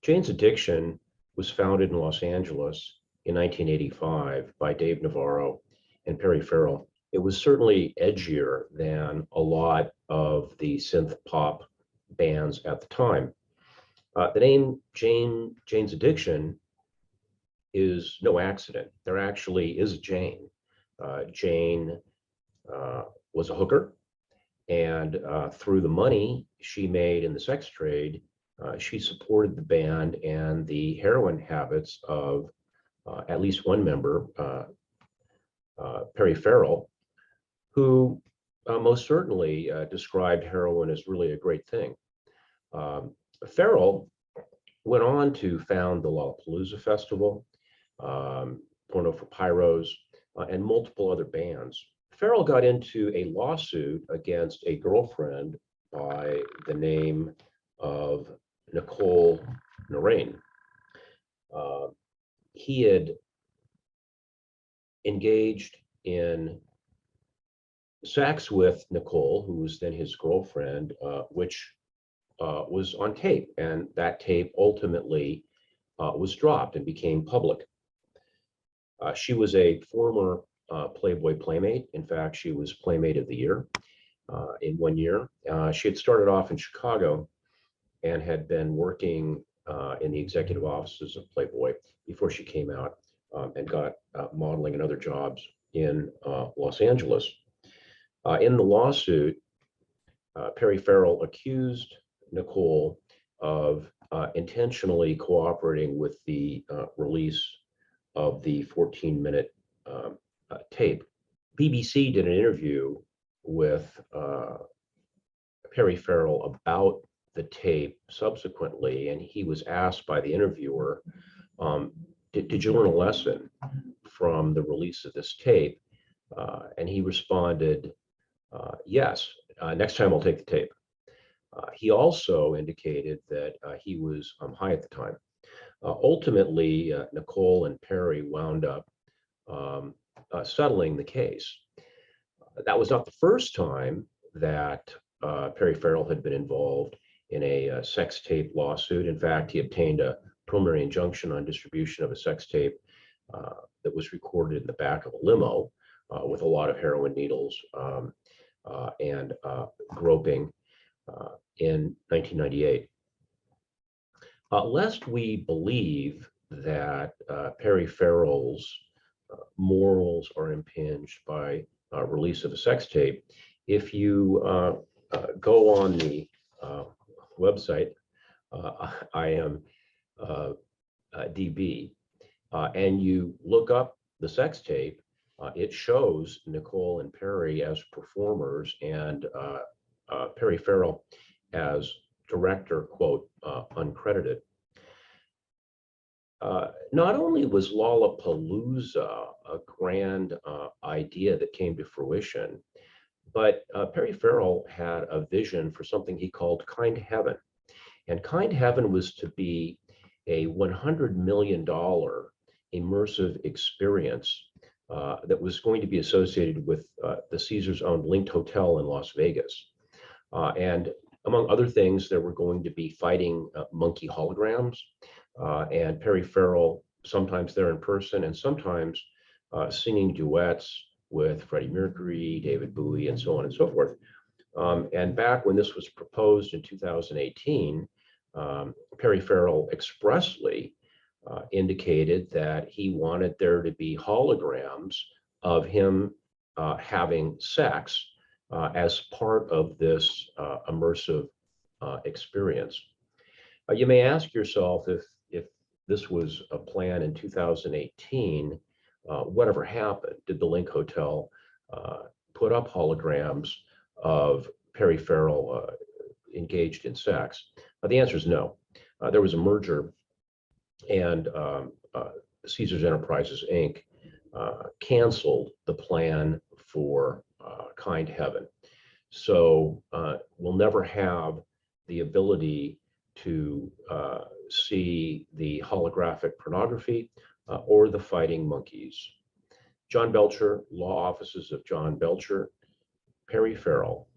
Jane's Addiction was founded in Los Angeles in 1985 by Dave Navarro and Perry Farrell. It was certainly edgier than a lot of the synth pop bands at the time. The name Jane's Addiction is no accident. There actually is a Jane. Jane was a hooker, and through the money she made in the sex trade, she supported the band and the heroin habits of at least one member, Perry Farrell, who most certainly described heroin as really a great thing. Farrell went on to found the Lollapalooza Festival, Porno for Pyros, and multiple other bands. Farrell got into a lawsuit against a girlfriend by the name of Nicole Narain. He had engaged in sex with Nicole, who was then his girlfriend, which was on tape, and that tape ultimately was dropped and became public. She was a former Playboy Playmate. In fact, she was Playmate of the Year in 1 year. She had started off in Chicago and had been working in the executive offices of Playboy before she came out and got modeling and other jobs in Los Angeles. In the lawsuit, Perry Farrell accused Nicole of intentionally cooperating with the release of the 14-minute tape. BBC did an interview with Perry Farrell about the tape subsequently, and he was asked by the interviewer, did you learn a lesson from the release of this tape? And he responded, yes, next time I'll take the tape. He also indicated that he was high at the time. Ultimately, Nicole and Perry wound up settling the case. That was not the first time that Perry Farrell had been involved in a sex tape lawsuit. In fact, he obtained a preliminary injunction on distribution of a sex tape that was recorded in the back of a limo with a lot of heroin needles and groping in 1998. Lest we believe that Perry Farrell's morals are impinged by release of a sex tape, if you go on the website, IMDb, and you look up the sex tape, it shows Nicole and Perry as performers and Perry Farrell as director, quote, uncredited. Not only was Lollapalooza a grand idea that came to fruition, but Perry Farrell had a vision for something he called Kind Heaven. And Kind Heaven was to be a $100 million immersive experience that was going to be associated with the Caesars owned Linq Hotel in Las Vegas. And among other things, there were going to be fighting monkey holograms, and Perry Farrell sometimes there in person and sometimes singing duets with Freddie Mercury, David Bowie, and so on and so forth. And back when this was proposed in 2018, Perry Farrell expressly indicated that he wanted there to be holograms of him having sex as part of this immersive experience. You may ask yourself, if this was a plan in 2018, whatever happened? Did the Linq Hotel put up holograms of Perry Farrell engaged in sex? The answer is no. There was a merger, and Caesars Enterprises, Inc. Canceled the plan for Kind Heaven. So we'll never have the ability to see the holographic pornography or the fighting monkeys. John Belcher, Law Offices of John Belcher, Perry Farrell,